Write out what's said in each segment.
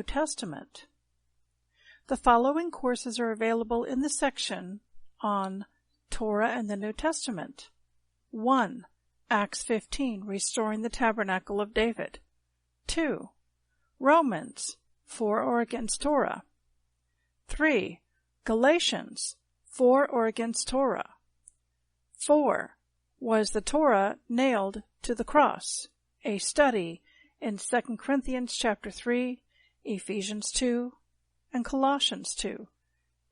Testament. The following courses are available in the section on Torah and the New Testament. 1. Acts 15, Restoring the Tabernacle of David. 2. Romans, For or Against Torah. 3. Galatians, For or Against Torah. 4. Was the Torah nailed to the cross? A study in 2 Corinthians chapter 3, Ephesians 2, and Colossians 2.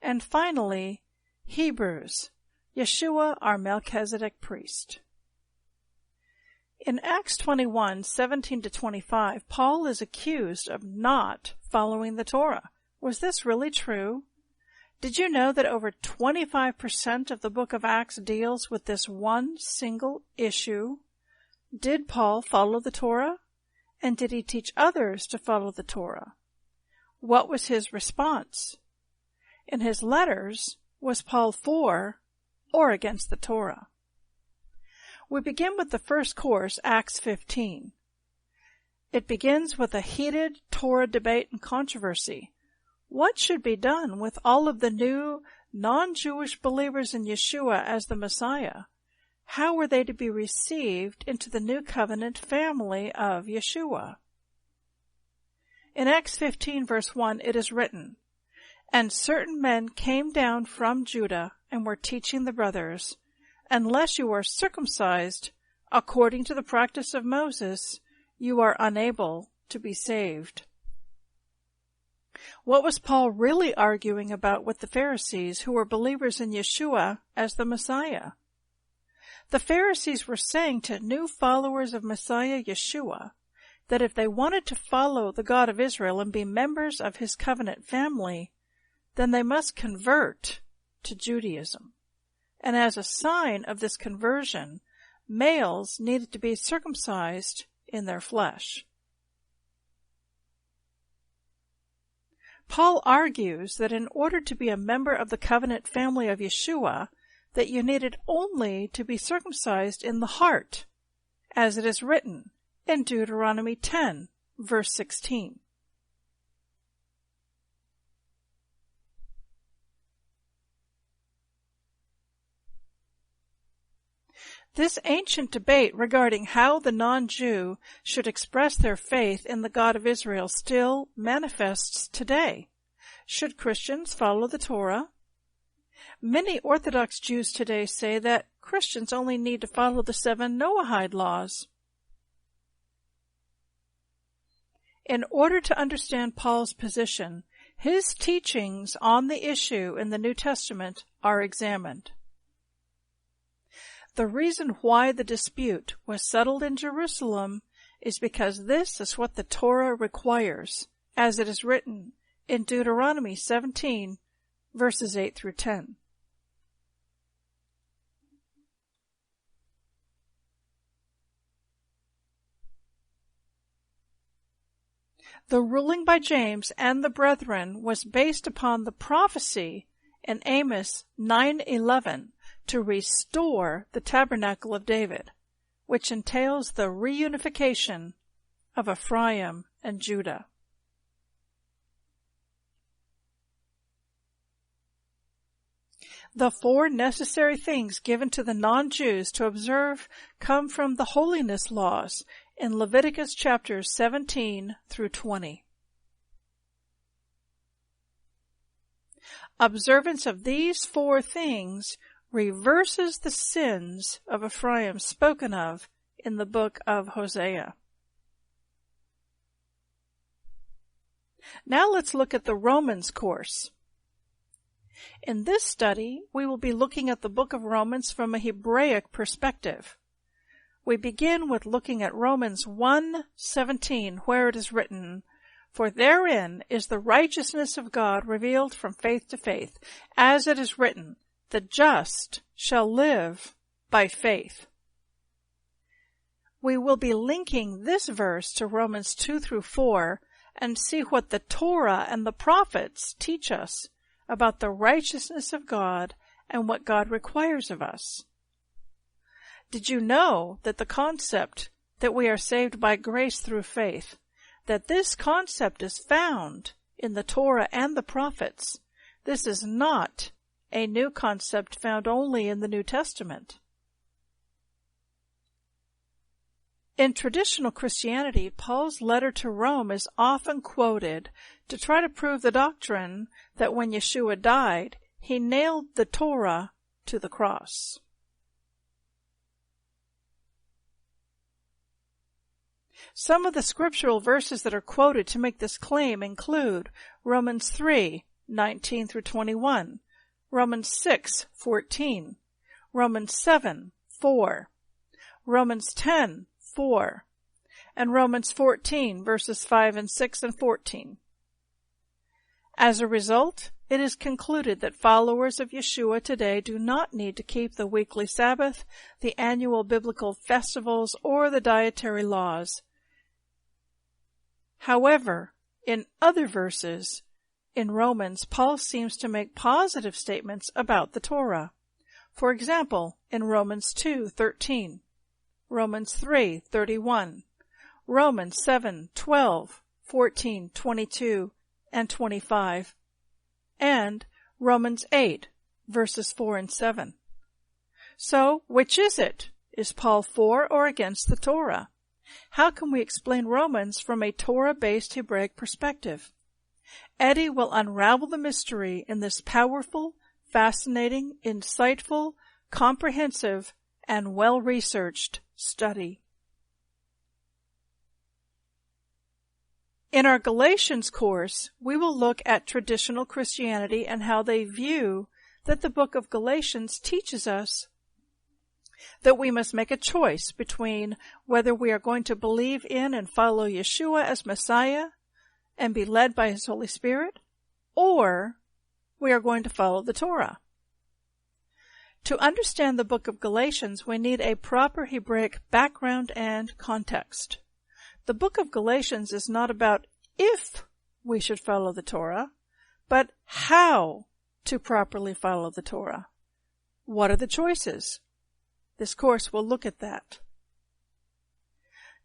And finally, Hebrews, Yeshua, our Melchizedek priest. In Acts 21:17-25, Paul is accused of not following the Torah. Was this really true? Did you know that over 25% of the book of Acts deals with this one single issue? Did Paul follow the Torah? And did he teach others to follow the Torah? What was his response? In his letters, was Paul for or against the Torah? We begin with the first course, Acts 15. It begins with a heated Torah debate and controversy. What should be done with all of the new non-Jewish believers in Yeshua as the Messiah? How were they to be received into the new covenant family of Yeshua? In Acts 15 verse 1 it is written, "And certain men came down from Judah and were teaching the brothers, unless you are circumcised according to the practice of Moses, you are unable to be saved." What was Paul really arguing about with the Pharisees who were believers in Yeshua as the Messiah? The Pharisees were saying to new followers of Messiah Yeshua that if they wanted to follow the God of Israel and be members of his covenant family, then they must convert to Judaism. And as a sign of this conversion, males needed to be circumcised in their flesh. Paul argues that in order to be a member of the covenant family of Yeshua, that you needed only to be circumcised in the heart, as it is written in Deuteronomy 10, verse 16. This ancient debate regarding how the non-Jew should express their faith in the God of Israel still manifests today. Should Christians follow the Torah? Many Orthodox Jews today say that Christians only need to follow the 7 Noahide laws. In order to understand Paul's position, his teachings on the issue in the New Testament are examined. The reason why the dispute was settled in Jerusalem is because this is what the Torah requires, as it is written in Deuteronomy 17, verses 8 through 10. The ruling by James and the brethren was based upon the prophecy in Amos 9:11 to restore the Tabernacle of David, which entails the reunification of Ephraim and Judah. The 4 necessary things given to the non-Jews to observe come from the holiness laws in Leviticus chapters 17 through 20. Observance of these 4 things reverses the sins of Ephraim spoken of in the book of Hosea. Now let's look at the Romans course. In this study, we will be looking at the book of Romans from a Hebraic perspective. We begin with looking at Romans 1:17, where it is written, "For therein is the righteousness of God revealed from faith to faith, as it is written, the just shall live by faith." We will be linking this verse to Romans 2 through 4 and see what the Torah and the prophets teach us about the righteousness of God and what God requires of us. Did you know that the concept that we are saved by grace through faith that this concept is found in the Torah and the prophets. This is not a new concept found only in the New Testament. In traditional Christianity, Paul's letter to Rome is often quoted to try to prove the doctrine that when Yeshua died, he nailed the Torah to the cross. Some of the scriptural verses that are quoted to make this claim include Romans 3:19 through 21, Romans 6:14, Romans 7:4, Romans 10:4, and Romans 14 verses 5 and 6 and 14. As a result, it is concluded that followers of Yeshua today do not need to keep the weekly Sabbath, the annual biblical festivals, or the dietary laws. However, in other verses in Romans, Paul seems to make positive statements about the Torah. For example, in Romans 2:13, Romans 3:31, Romans 7:12, 14, 22, and 25, and Romans 8, verses 4 and 7. So, which is it? Is Paul for or against the Torah? How can we explain Romans from a Torah-based Hebraic perspective? Eddie will unravel the mystery in this powerful, fascinating, insightful, comprehensive, and well-researched study. In our Galatians course, we will look at traditional Christianity and how they view that the book of Galatians teaches us that we must make a choice between whether we are going to believe in and follow Yeshua as Messiah and be led by His Holy Spirit, or we are going to follow the Torah. To understand the book of Galatians, we need a proper Hebraic background and context. The book of Galatians is not about if we should follow the Torah, but how to properly follow the Torah. What are the choices? This course will look at that.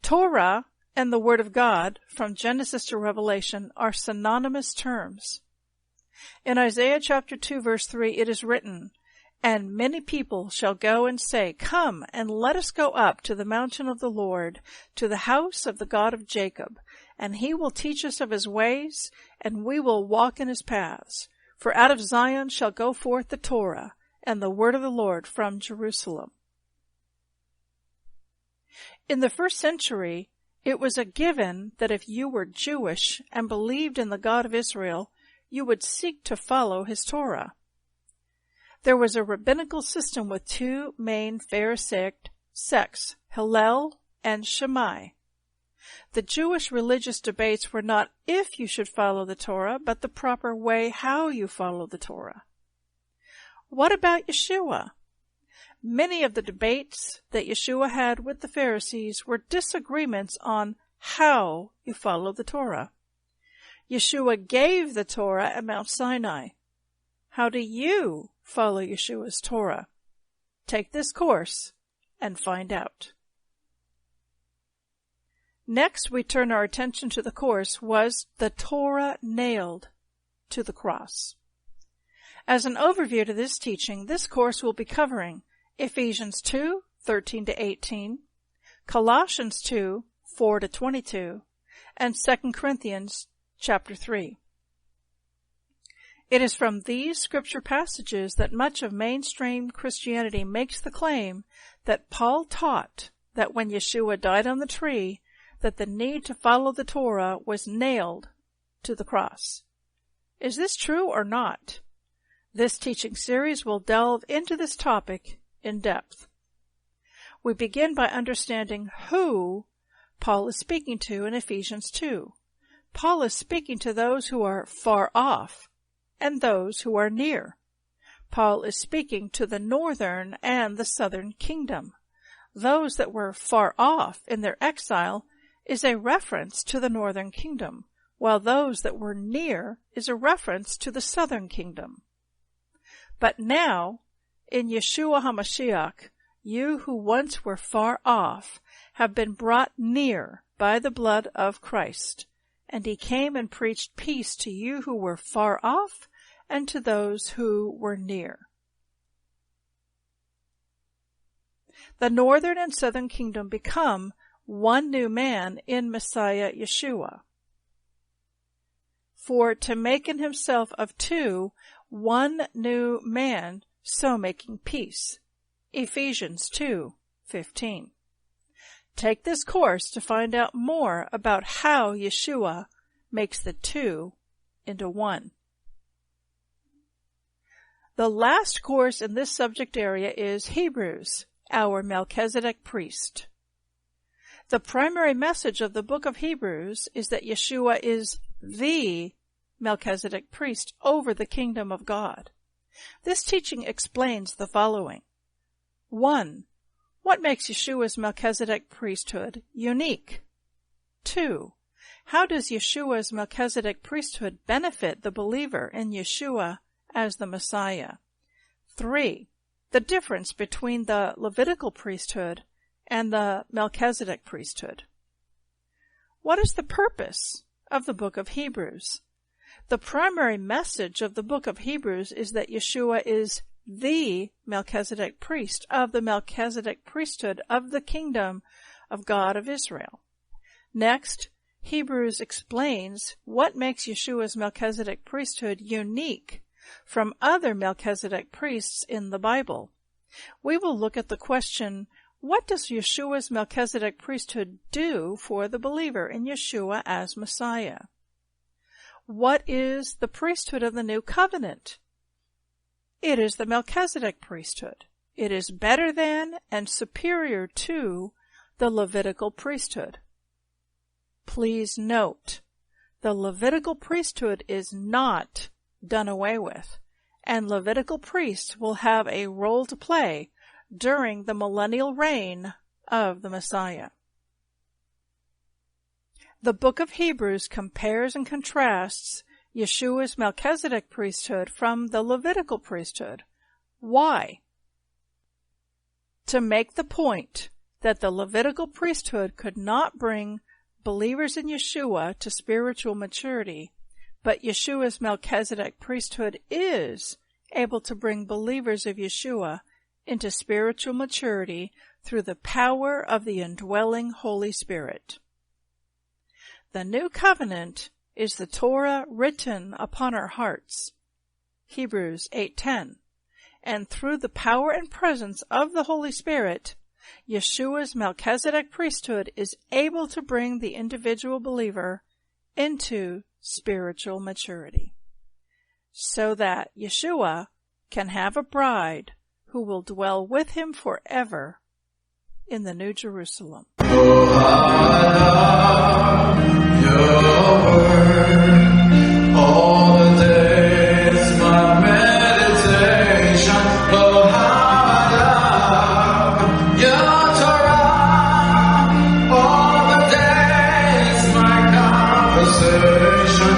Torah and the Word of God, from Genesis to Revelation, are synonymous terms. In Isaiah chapter 2, verse 3, it is written, "And many people shall go and say, Come, and let us go up to the mountain of the Lord, to the house of the God of Jacob, and He will teach us of His ways, and we will walk in His paths. For out of Zion shall go forth the Torah, and the word of the Lord from Jerusalem." In the first century, it was a given that if you were Jewish and believed in the God of Israel, you would seek to follow His Torah. There was a rabbinical system with two main Pharisaic sects, Hillel and Shammai. The Jewish religious debates were not if you should follow the Torah, but the proper way how you follow the Torah. What about Yeshua? Many of the debates that Yeshua had with the Pharisees were disagreements on how you follow the Torah. Yeshua gave the Torah at Mount Sinai. How do you follow Yeshua's Torah? Take this course and find out. Next, we turn our attention to the course, Was the Torah Nailed to the Cross? As an overview to this teaching, this course will be covering Ephesians 2, 13 to 18, Colossians 2, 4 to 22, and 2 Corinthians chapter 3. It is from these scripture passages that much of mainstream Christianity makes the claim that Paul taught that when Yeshua died on the tree, that the need to follow the Torah was nailed to the cross. Is this true or not? This teaching series will delve into this topic in depth. We begin by understanding who Paul is speaking to in Ephesians 2. Paul is speaking to those who are far off and those who are near. Paul is speaking to the northern and the southern kingdom. Those that were far off in their exile is a reference to the northern kingdom, while those that were near is a reference to the southern kingdom. But now, in Yeshua HaMashiach, you who once were far off have been brought near by the blood of Christ. and he came and preached peace to you who were far off and to those who were near. The northern and southern kingdom become one new man in Messiah Yeshua. For to make in himself of two one new man, so making peace. Ephesians 2:15. Take this course to find out more about how Yeshua makes the two into one. The last course in this subject area is Hebrews, our Melchizedek priest. The primary message of the book of Hebrews is that Yeshua is the Melchizedek priest over the kingdom of God. This teaching explains the following. 1. What makes Yeshua's Melchizedek priesthood unique? 2. How does Yeshua's Melchizedek priesthood benefit the believer in Yeshua as the Messiah? 3. The difference between the Levitical priesthood and the Melchizedek priesthood. What is the purpose of the book of Hebrews? The primary message of the book of Hebrews is that Yeshua is the Melchizedek priest of the Melchizedek priesthood of the kingdom of God of Israel. Next, Hebrews explains what makes Yeshua's Melchizedek priesthood unique from other Melchizedek priests in the Bible. We will look at the question, what does Yeshua's Melchizedek priesthood do for the believer in Yeshua as Messiah? What is the priesthood of the new covenant? It is the Melchizedek priesthood. It is better than and superior to the Levitical priesthood. Please note, the Levitical priesthood is not done away with, and Levitical priests will have a role to play during the millennial reign of the Messiah. The book of Hebrews compares and contrasts Yeshua's Melchizedek priesthood from the Levitical priesthood. Why? To make the point that the Levitical priesthood could not bring believers in Yeshua to spiritual maturity, but Yeshua's Melchizedek priesthood is able to bring believers of Yeshua into spiritual maturity through the power of the indwelling Holy Spirit. The new covenant is the Torah written upon our hearts, Hebrews 8:10, and through the power and presence of the Holy Spirit, Yeshua's Melchizedek priesthood is able to bring the individual believer into spiritual maturity, so that Yeshua can have a bride who will dwell with him forever in the New Jerusalem. Oh, I love your word, all the days my meditation. Oh, how I love your Torah, all the days my conversation.